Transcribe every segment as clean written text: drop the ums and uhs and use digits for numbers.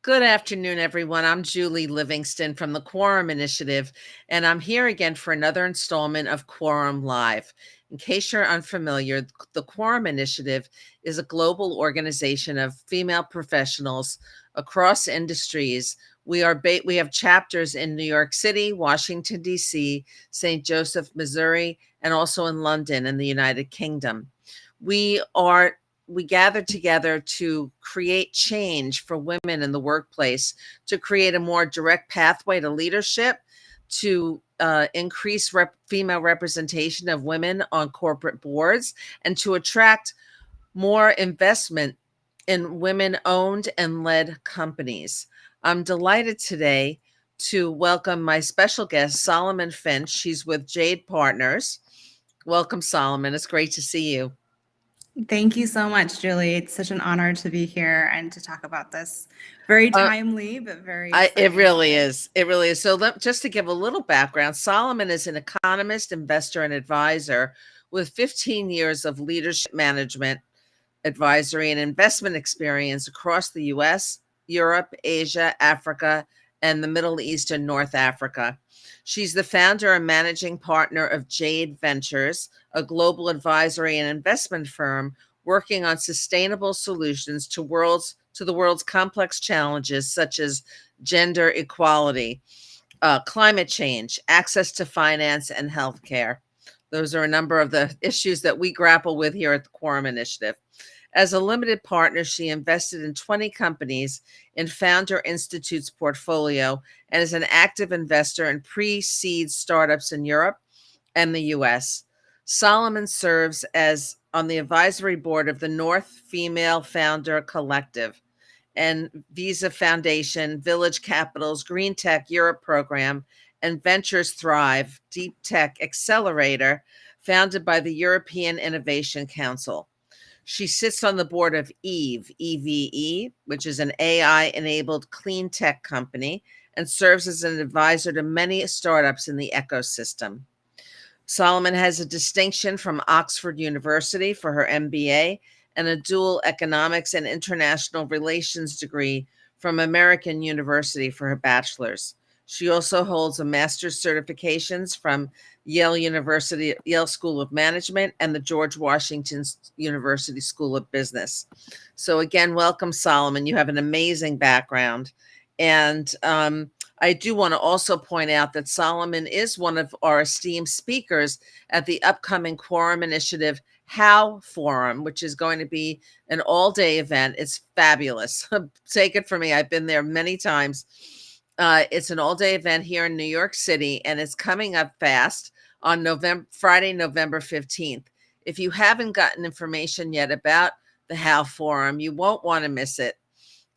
Good afternoon, everyone. I'm Julie Livingston from the Quorum Initiative, and I'm here again for another installment of Quorum Live. In case you're unfamiliar, the Quorum Initiative is a global organization of female professionals across industries. We have chapters in New York City, Washington, D.C., St. Joseph, Missouri, and also in London in the United Kingdom. We gather together to create change for women in the workplace, to create a more direct pathway to leadership, to increase female representation of women on corporate boards, and to attract more investment in women-owned and led companies. I'm delighted today to welcome my special guest, Tsolmon Finch. She's with Jade Partners. Welcome, Tsolmon. It's great to see you. Thank you so much, Julie. It's such an honor to be here and to talk about this. Very timely, but very exciting. It really is. It really is. So just to give a little background, Tsolmon is an economist, investor, and advisor with 15 years of leadership management, advisory, and investment experience across the U.S., Europe, Asia, Africa, and the Middle East and North Africa. She's the founder and managing partner of Jade Ventures, a global advisory and investment firm working on sustainable solutions to the world's complex challenges such as gender equality, climate change, access to finance, and healthcare. Those are a number of the issues that we grapple with here at the Quorum Initiative. As a limited partner, she invested in 20 companies in Founder Institute's portfolio and is an active investor in pre-seed startups in Europe and the U.S. Tsolmon serves as on the advisory board of the North Female Founder Collective and Visa Foundation, Village Capital's Green Tech Europe program, and Ventures Thrive, Deep Tech Accelerator, founded by the European Innovation Council. She sits on the board of EVE, which is an AI-enabled clean tech company, and serves as an advisor to many startups in the ecosystem. Tsolmon has a distinction from Oxford University for her MBA and a dual economics and international relations degree from American University for her bachelor's. She also holds a master's certifications from Yale University, Yale School of Management, and the George Washington University School of Business. So again, welcome, Tsolmon. You have an amazing background. And I do want to also point out that Tsolmon is one of our esteemed speakers at the upcoming Quorum Initiative How Forum, which is going to be an all-day event. It's fabulous. Take it from me. I've been there many times. It's an all-day event here in New York City, and it's coming up fast on Friday, November 15th. If you haven't gotten information yet about the How Forum, you won't want to miss it.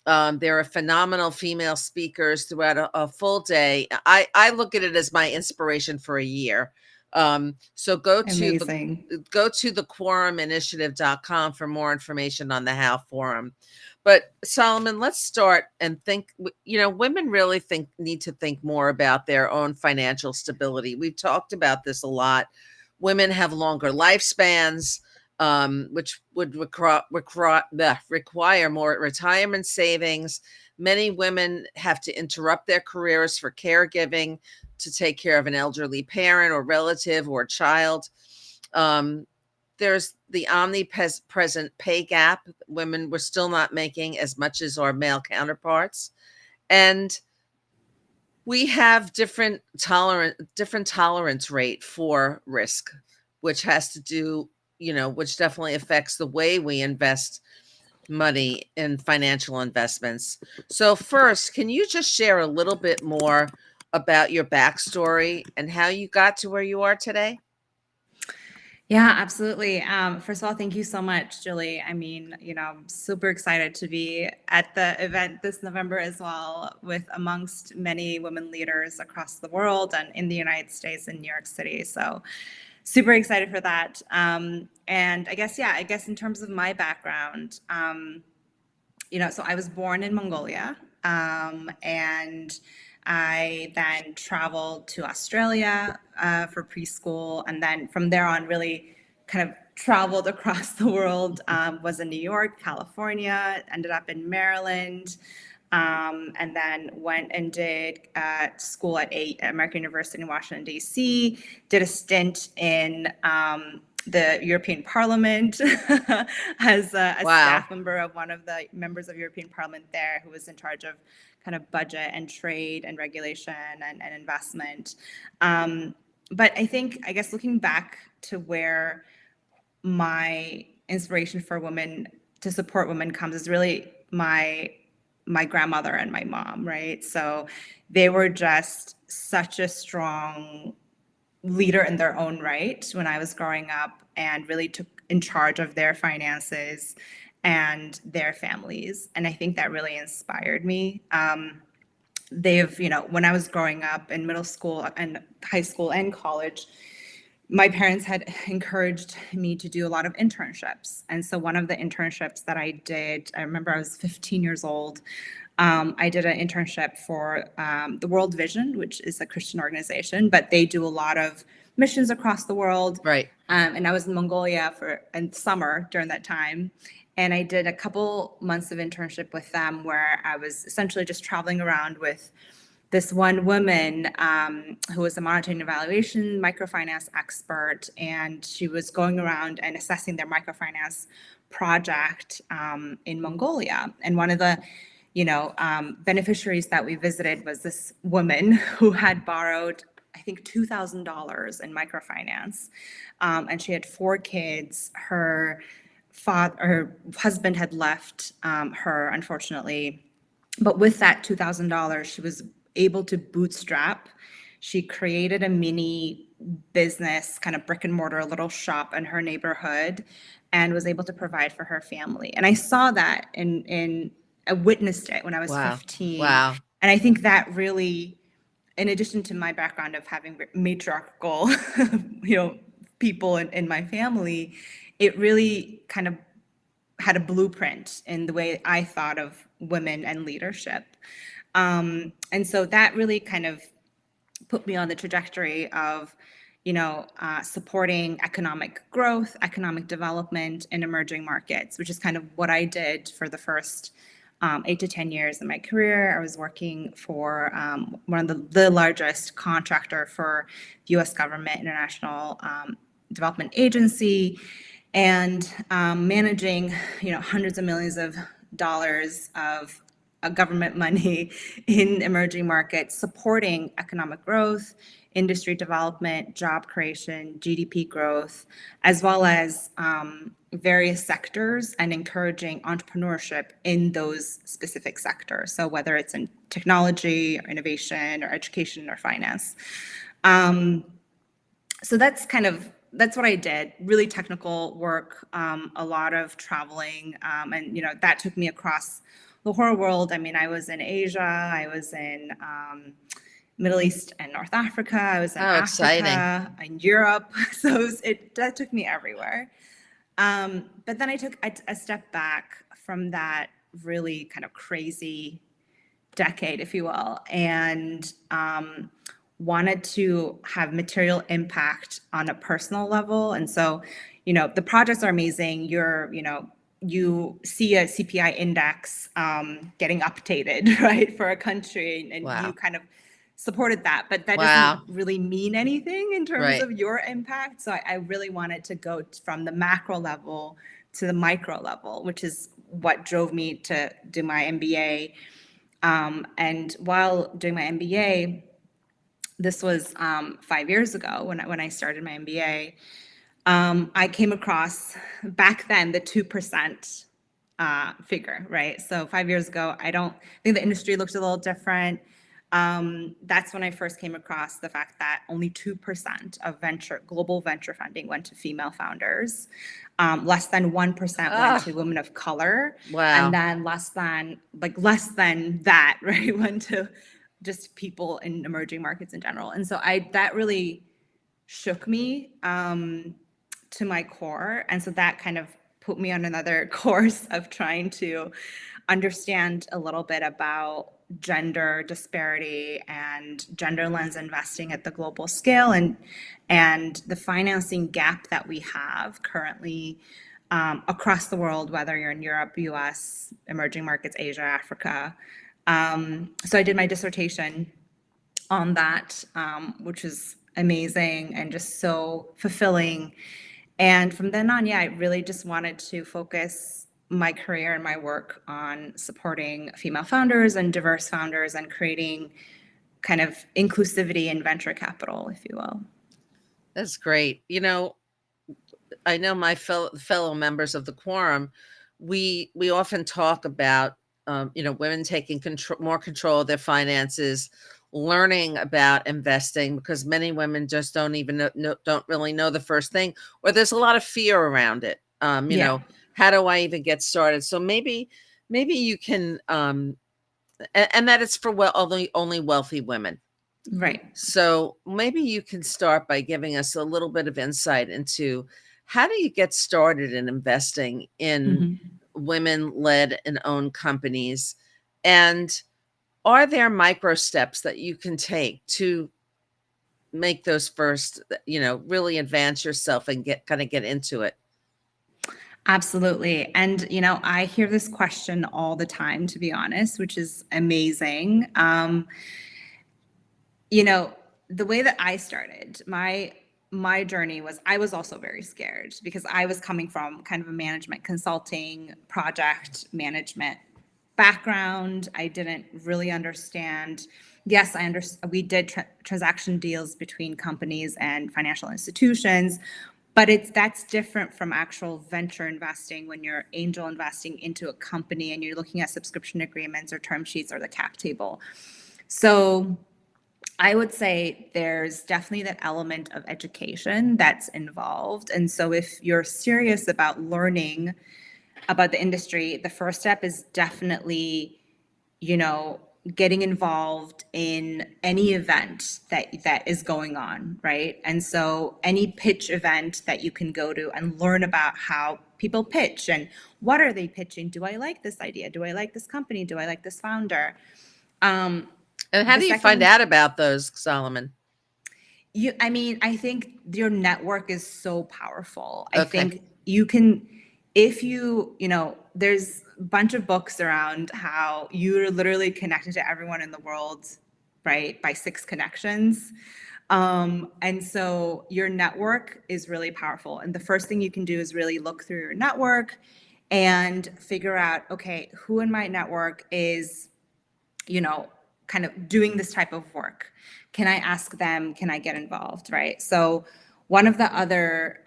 There are phenomenal female speakers throughout a full day. I look at it as my inspiration for a year. So go to the quoruminitiative.com for more information on the How Forum. But Tsolmon, let's start and think, women really need to think more about their own financial stability. We've talked about this a lot. Women have longer lifespans, which would require more retirement savings. Many women have to interrupt their careers for caregiving to take care of an elderly parent or relative or child. There's the omnipresent pay gap. Women were still not making as much as our male counterparts. And we have different tolerance rate for risk, which has to do, which definitely affects the way we invest money in financial investments. So first, can you just share a little bit more about your backstory and how you got to where you are today? Yeah, absolutely. First of all, thank you so much, Julie. I mean, I'm super excited to be at the event this November as well, with amongst many women leaders across the world and in the United States and New York City. So super excited for that. And I guess in terms of my background, so I was born in Mongolia, and I then traveled to Australia for preschool, and then from there on really kind of traveled across the world, was in New York, California, ended up in Maryland, and then went and did school at American University in Washington, D.C., did a stint in the European Parliament as a Wow. staff member of one of the members of European Parliament there, who was in charge of kind of budget and trade and regulation and investment. But I guess looking back to where my inspiration for women to support women comes is really my grandmother and my mom, right? So they were just such a strong leader in their own right when I was growing up, and really took in charge of their finances and their families. And I think that really inspired me. When I was growing up in middle school and high school and college, my parents had encouraged me to do a lot of internships. And so one of the internships that I did, I remember I was 15 years old. I did an internship for the World Vision, which is a Christian organization, but they do a lot of missions across the world. Right. And I was in Mongolia in summer during that time. And I did a couple months of internship with them where I was essentially just traveling around with this one woman who was a monitoring and evaluation microfinance expert, and she was going around and assessing their microfinance project in Mongolia. And one of the beneficiaries that we visited was this woman who had borrowed, I think, $2,000 in microfinance, and she had 4 kids. Her husband had left her, unfortunately, but with that $2,000, she was able to bootstrap. She created a mini business, kind of brick and mortar, little shop in her neighborhood, and was able to provide for her family. And I saw that I witnessed it when I was Wow. 15. Wow. And I think that really, in addition to my background of having matriarchal, people in my family, it really kind of had a blueprint in the way I thought of women and leadership. And so that really kind of put me on the trajectory of, supporting economic growth, economic development in emerging markets, which is kind of what I did for the first 8 to 10 years in my career. I was working for one of the largest contractor for the U.S. government, International Development Agency, and managing, hundreds of millions of dollars of government money in emerging markets, supporting economic growth, industry development, job creation, GDP growth, as well as various sectors, and encouraging entrepreneurship in those specific sectors. So whether it's in technology or innovation or education or finance. So that's what I did. Really technical work, a lot of traveling, and that took me across the whole world. I mean, I was in Asia, I was in Middle East and North Africa, I was in Africa, exciting. in Europe. So that took me everywhere. But then I took a step back from that really kind of crazy decade, if you will, and wanted to have material impact on a personal level. And so, the projects are amazing. You see a CPI index getting updated, right, for a country, and Wow. you kind of supported that, but that Wow. doesn't really mean anything in terms Right. of your impact. So I really wanted to go from the macro level to the micro level, which is what drove me to do my MBA. And while doing my MBA, this was 5 years ago when I started my MBA, I came across back then the 2% figure, right? So 5 years ago, I think the industry looked a little different. That's when I first came across the fact that only 2% of global venture funding went to female founders. Less than 1% went to women of color. Wow. And then less than that, right, went to just people in emerging markets in general. And so that really shook me to my core. And so that kind of put me on another course of trying to understand a little bit about gender disparity and gender lens investing at the global scale, and the financing gap that we have currently across the world, whether you're in Europe, US, emerging markets, Asia, Africa. So I did my dissertation on that, which was amazing and just so fulfilling. And from then on, yeah, I really just wanted to focus my career and my work on supporting female founders and diverse founders and creating kind of inclusivity in venture capital, if you will. That's great. I know my fellow members of the Quorum, we often talk about, women taking more control of their finances, learning about investing, because many women just don't even don't really know the first thing, or there's a lot of fear around it. Yeah, How do I even get started? So maybe you can, and that it's for only wealthy women. right. So maybe you can start by giving us a little bit of insight into how do you get started in investing in Mhm. women-led and owned companies? And are there micro steps that you can take to make those first, really advance yourself and get into it? Absolutely. And, I hear this question all the time, to be honest, which is amazing. You know, the way that I started, my journey was I was also very scared because I was coming from kind of a management consulting project management background. I didn't really understand. Yes, I understand. We did transaction deals between companies and financial institutions, but that's different from actual venture investing when you're angel investing into a company and you're looking at subscription agreements or term sheets or the cap table. So I would say there's definitely that element of education that's involved. And so if you're serious about learning about the industry, the first step is definitely, you know, getting involved in any event that is going on, right? And so any pitch event that you can go to and learn about how people pitch and what are they pitching? Do I like this idea? Do I like this company? Do I like this founder? Um, And how the do you find second out about those, Solomon? I mean, I think your network is so powerful. I Okay, think you can, if there's a bunch of books around how you're literally connected to everyone in the world, right, by six connections. And so your network is really powerful. And the first thing you can do is really look through your network and figure out, okay, who in my network is kind of doing this type of work. Can I ask them? Can I get involved? Right. So, one of the other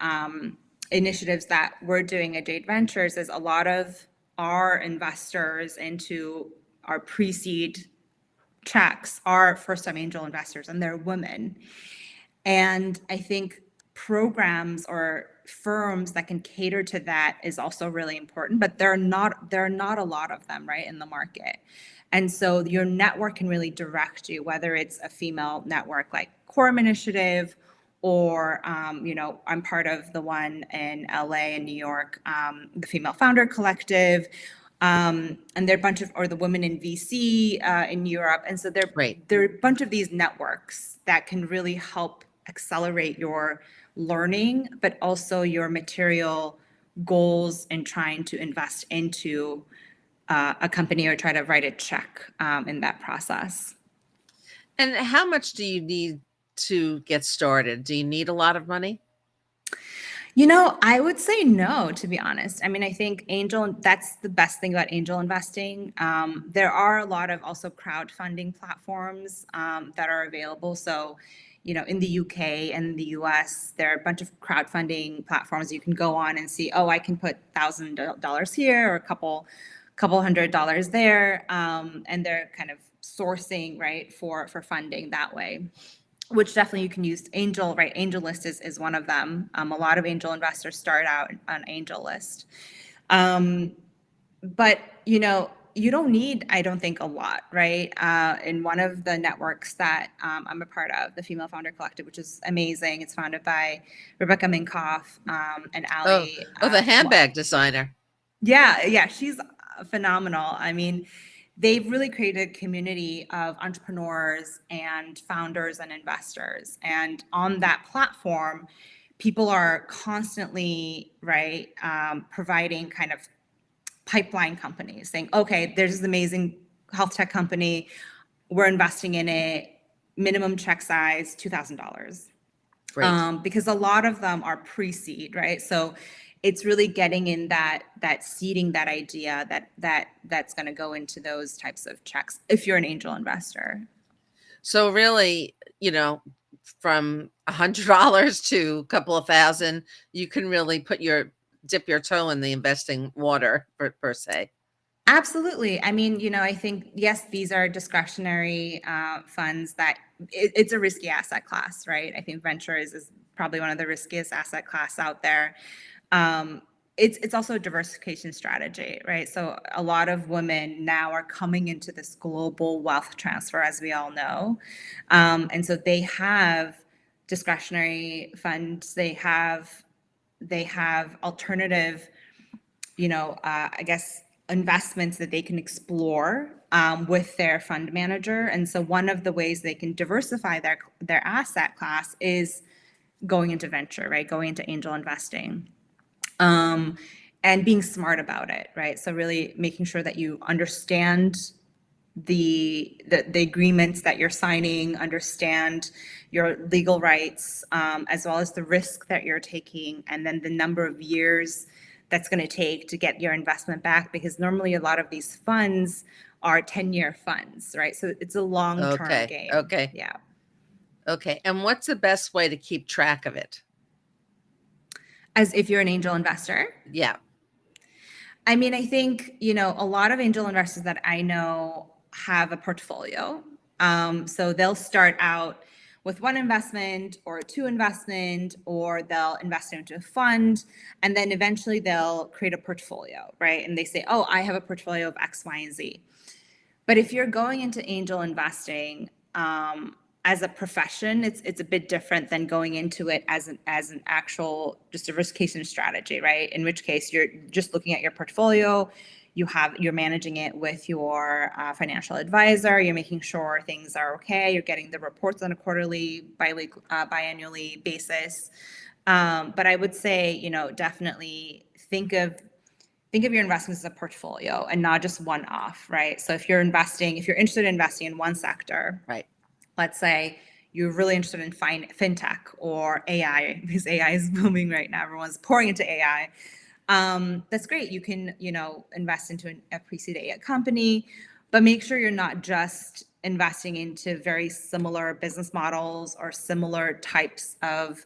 initiatives that we're doing at Jade Ventures is a lot of our investors into our pre seed checks are first time angel investors and they're women. And I think programs or firms that can cater to that is also really important, but there are not a lot of them, right, in the market. And so your network can really direct you, whether it's a female network like Quorum Initiative, or I'm part of the one in LA and New York, the Female Founder Collective, and there are a bunch of, or the Women in VC in Europe, and so great. there are a bunch of these networks that can really help accelerate your learning, but also your material goals in trying to invest into a company or try to write a check in that process. And how much do you need to get started? Do you need a lot of money? I would say no, to be honest. I mean, I think that's the best thing about angel investing. There are a lot of also crowdfunding platforms that are available. So, in the UK and the US, there are a bunch of crowdfunding platforms you can go on and see, oh, I can put $1,000 here or a couple $100 there. And they're kind of sourcing, right, for funding that way, which definitely you can use. Angel, right? Angel List is one of them. A lot of angel investors start out on Angel List. Um, but you don't need, I don't think, a lot, right? In one of the networks that I'm a part of, the Female Founder Collective, which is amazing. It's founded by Rebecca Minkoff and Oh, Ali. the handbag designer. Yeah, she's phenomenal. I mean, they've really created a community of entrepreneurs and founders and investors. And on that platform, people are constantly, providing kind of pipeline companies saying, okay, there's this amazing health tech company. We're investing in it, minimum check size, $2,000. Great. Because a lot of them are pre-seed, right? So it's really getting in that seeding that idea that's going to go into those types of checks if you're an angel investor. So really, from $100 to a couple of thousand, you can really dip your toe in the investing water per se. Absolutely. I mean, I think, yes, these are discretionary funds that it's a risky asset class, right? I think ventures is probably one of the riskiest asset class out there. Um, it's also a diversification strategy, right? So a lot of women now are coming into this global wealth transfer, as we all know. And so they have discretionary funds, they have alternative, I guess, investments that they can explore with their fund manager. And so one of the ways they can diversify their asset class is going into venture, right? Going into angel investing. And being smart about it, right? So really making sure that you understand the agreements that you're signing, understand your legal rights, as well as the risk that you're taking, and then the number of years that's going to take to get your investment back, because normally a lot of these funds are 10-year funds, right? So it's a long-term game. Okay. Yeah. Okay. And what's the best way to keep track of it? As if you're an angel investor? Yeah. I mean, I think, a lot of angel investors that I know have a portfolio. So they'll start out with one investment or two investment, or they'll invest into a fund, and then eventually they'll create a portfolio, right? And they say, oh, I have a portfolio of X, Y, and Z. But if you're going into angel investing, as a profession, it's a bit different than going into it as an actual just diversification strategy, right? In which case you're just looking at your portfolio, you're managing it with your financial advisor, you're making sure things are okay, you're getting the reports on a quarterly, biannually basis. But I would say, definitely think of your investments as a portfolio and not just one off, right? So if you're interested in investing in one sector, Right. let's say you're really interested in fintech or AI, because AI is booming right now. Everyone's pouring into AI. That's great. You can, invest into a pre-seed AI company, but make sure you're not just investing into very similar business models or similar types of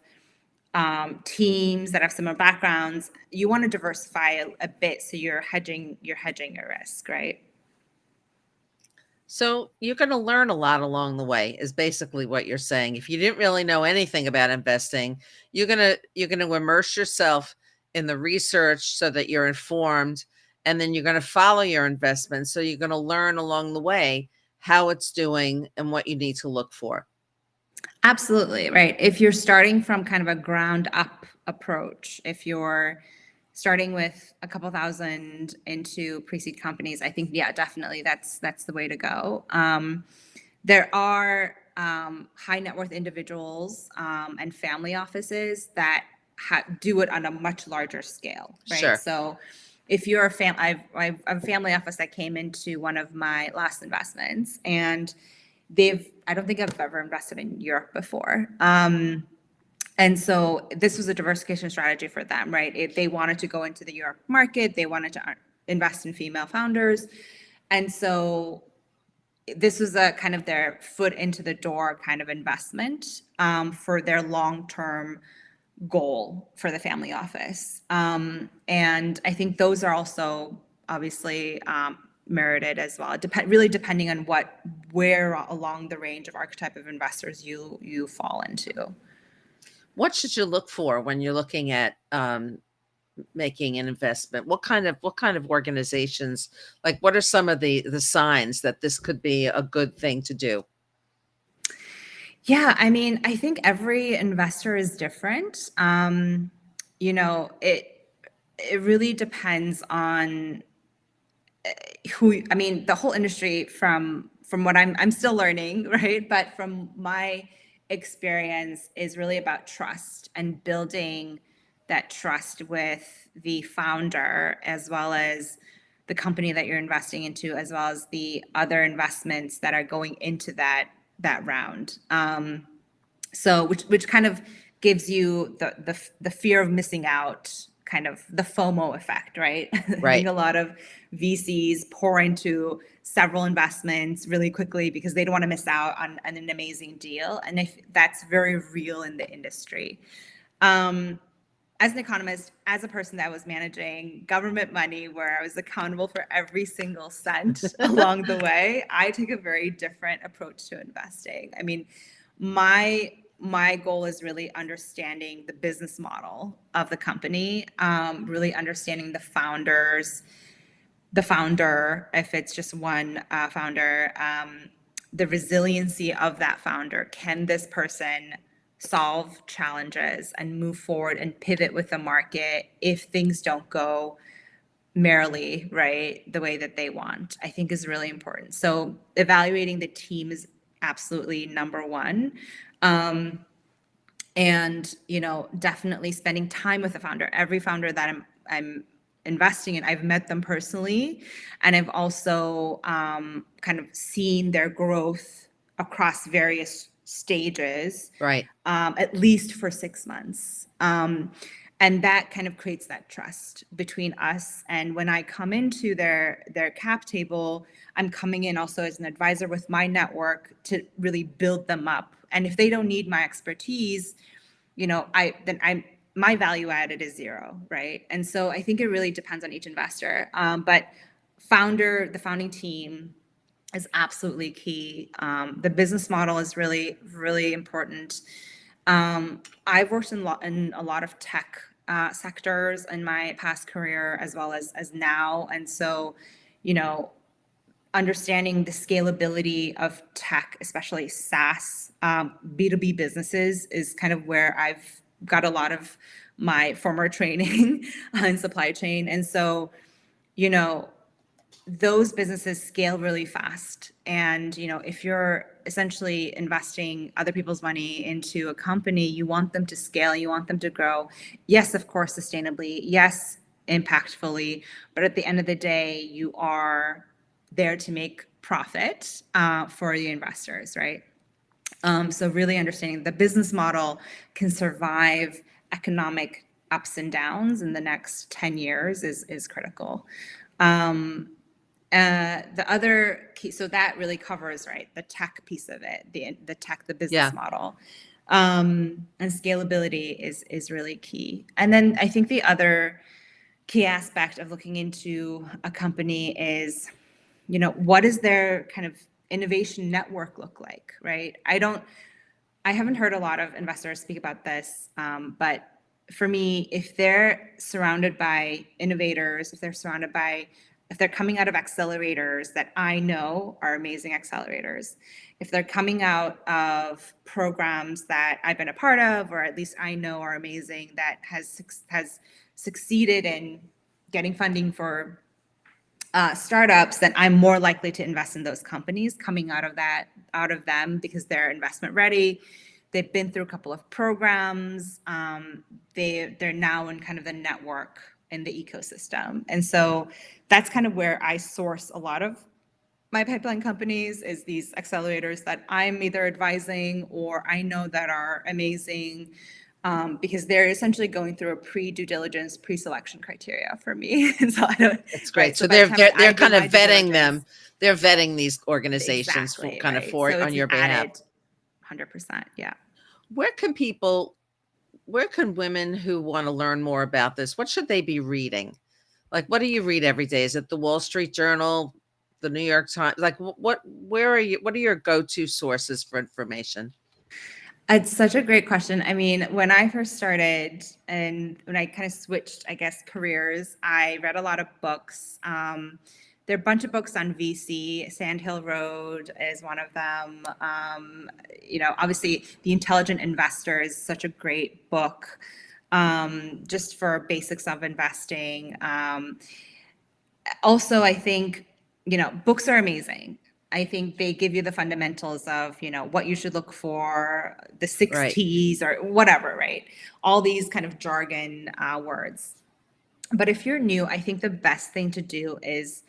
teams that have similar backgrounds. You want to diversify a bit so you're hedging your risk, right? So you're going to learn a lot along the way is basically what you're saying. If you didn't really know anything about investing, you're going to immerse yourself in the research so that you're informed, and then you're going to follow your investment. So you're going to learn along the way how it's doing and what you need to look for. Absolutely, right. If you're starting from kind of a ground up approach, if you're starting with a couple thousand into pre-seed companies, I think, yeah, definitely that's the way to go. There are high net worth individuals and family offices that do it on a much larger scale, right? Sure. So if you're I have a family office that came into one of my last investments, and I don't think I've ever invested in Europe before. And so this was a diversification strategy for them, right? If they wanted to go into the Europe market, they wanted to invest in female founders. And so this was a kind of their foot into the door kind of investment for their long-term goal for the family office. And I think those are also obviously merited as well, really depending on where along the range of archetype of investors you fall into. What should you look for when you're looking at making an investment? What kind of organizations, like what are some of the signs that this could be a good thing to do? Yeah, I mean, I think every investor is different. It really depends on I mean, the whole industry from what I'm still learning, right? But from my experience is really about trust and building that trust with the founder, as well as the company that you're investing into, as well as the other investments that are going into that round. So which kind of gives you the fear of missing out, kind of the FOMO effect, right? I think Right. a lot of VCs pour into several investments really quickly because they don't want to miss out on an amazing deal, and if that's very real in the industry. As an economist, as a person that was managing government money where I was accountable for every single cent along the way, I take a very different approach to investing. I mean, my goal is really understanding the business model of the company, really understanding the founder, if it's just one founder, the resiliency of that founder. Can this person solve challenges and move forward and pivot with the market if things don't go merrily, right, the way that they want, I think is really important. So evaluating the team is absolutely number one. And, definitely spending time with the founder. Every founder that I'm investing in, I've met them personally, and I've also kind of seen their growth across various stages, Right. at least for 6 months. And that kind of creates that trust between us. And when I come into their cap table, I'm coming in also as an advisor with my network to really build them up. And if they don't need my expertise, my value added is zero, right? And so I think it really depends on each investor. But the founding team is absolutely key. The business model is really, really important. I've worked in a lot of tech sectors in my past career as well as now. And so, understanding the scalability of tech, especially SaaS, B2B businesses, is kind of where I've got a lot of my former training in supply chain. And so, those businesses scale really fast. And, if you're essentially investing other people's money into a company, you want them to scale, you want them to grow. Yes, of course, sustainably. Yes, impactfully. But at the end of the day, you are there to make profit for the investors, right? So really understanding the business model can survive economic ups and downs in the next 10 years is critical. The other key, so that really covers, right, the tech piece of it, the business model, and scalability is really key. And then I think the other key aspect of looking into a company is, what does their kind of innovation network look like, right? I haven't heard a lot of investors speak about this, but for me, if they're surrounded by innovators, if they're coming out of accelerators that I know are amazing accelerators, if they're coming out of programs that I've been a part of, or at least I know are amazing, that has succeeded in getting funding for startups, then I'm more likely to invest in those companies coming out of them because they're investment ready. They've been through a couple of programs. They're now in kind of the network in the ecosystem. And so that's kind of where I source a lot of my pipeline companies, is these accelerators that I'm either advising or I know that are amazing, because they're essentially going through a pre-due diligence, pre-selection criteria for me. And so I don't. That's great. Right. So by the time they're I do kind of my due vetting them. diligence- They're vetting these organizations for Exactly. kind of Right. So on it's an your behalf. added 100%. Yeah. Where can women who want to learn more about this, what should they be reading? Like, what do you read every day? Is it the Wall Street Journal, the New York Times? Like, what are your go-to sources for information? It's such a great question. I mean, when I first started and when I kind of switched, I guess, careers, I read a lot of books. There are a bunch of books on VC. Sand Hill Road is one of them. Obviously, The Intelligent Investor is such a great book, just for basics of investing. Also, I think, books are amazing. I think they give you the fundamentals of, what you should look for, the six Right. T's or whatever, right? All these kind of jargon words. But if you're new, I think the best thing to do is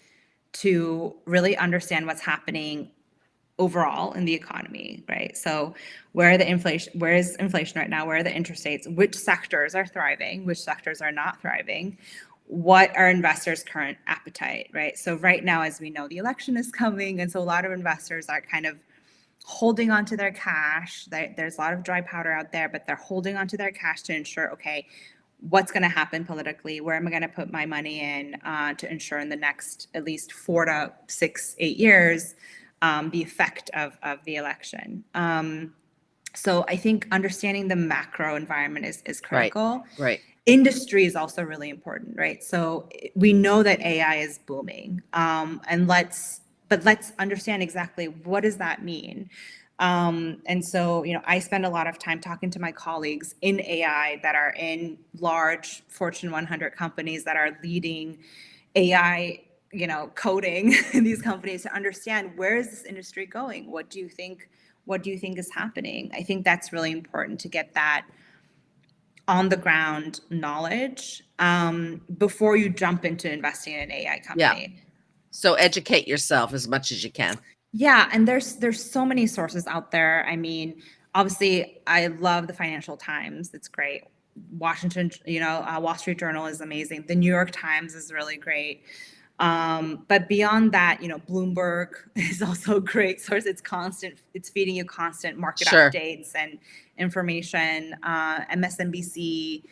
to really understand what's happening overall in the economy, right? So where is inflation right now? Where are the interest rates? Which sectors are thriving? Which sectors are not thriving? What are investors' current appetite, right? So right now, as we know, the election is coming, and so a lot of investors are kind of holding on to their cash. There's a lot of dry powder out there, but they're holding on to their cash to ensure, okay, what's going to happen politically? Where am I going to put my money in to ensure in the next at least 4 to 6, 8 years the effect of the election? So I think understanding the macro environment is Right. critical. Right. Industry is also really important, right? So we know that AI is booming, and let's understand exactly what does that mean. And so, I spend a lot of time talking to my colleagues in AI that are in large Fortune 100 companies that are leading AI, coding in these companies to understand where is this industry going? What do you think? What do you think is happening? I think that's really important to get that on the ground knowledge before you jump into investing in an AI Yeah. company. So educate yourself as much as you can. Yeah, and there's so many sources out there. I mean, obviously, I love the Financial Times. It's great. Washington, Wall Street Journal is amazing. The New York Times is really great. But beyond that, Bloomberg is also a great source. It's feeding you constant market Sure. updates and information. MSNBC,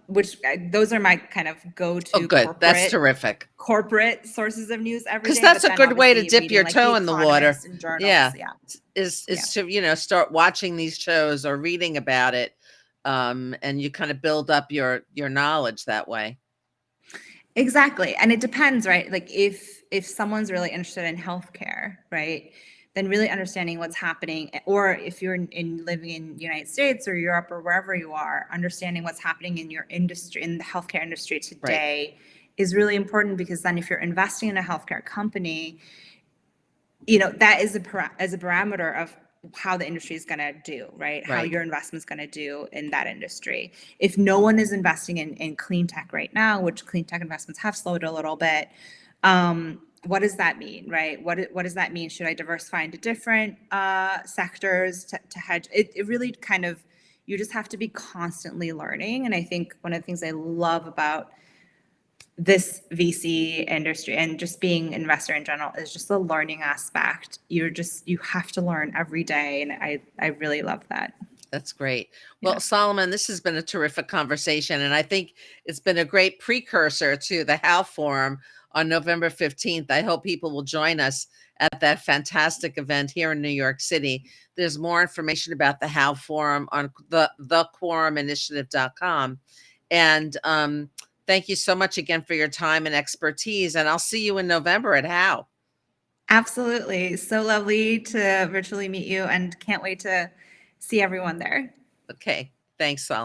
which those are my kind of Oh, go-to good. That's terrific. corporate sources of news every Because day. that's But a then good way to obviously dip reading your like The toe in the water. Economist and journals. Yeah. Yeah. Is Yeah. to, start watching these shows or reading about it. And you kind of build up your knowledge that way. Exactly. And it depends, right? Like if someone's really interested in healthcare, right? Then really understanding what's happening, or if you're living in the United States or Europe or wherever you are, understanding what's happening in your industry, in the healthcare industry today is really important, because then if you're investing in a healthcare company, that is as a parameter of how the industry is going to do, right? How Right. your investment's going to do in that industry. If no one is investing in clean tech right now, which clean tech investments have slowed a little bit, what does that mean, right? What does that mean? Should I diversify into different sectors to hedge? It really kind of, you just have to be constantly learning. And I think one of the things I love about this VC industry and just being an investor in general is just the learning aspect. You have to learn every day. And I really love that. That's great. Well, Yeah. Solomon, this has been a terrific conversation, and I think it's been a great precursor to the How Forum on November 15th. I hope people will join us at that fantastic event here in New York City. There's more information about the How Forum on the quoruminitiative.com. And thank you so much again for your time and expertise, and I'll see you in November at How. Absolutely. So lovely to virtually meet you, and can't wait to see everyone there. Okay. Thanks, Solomon.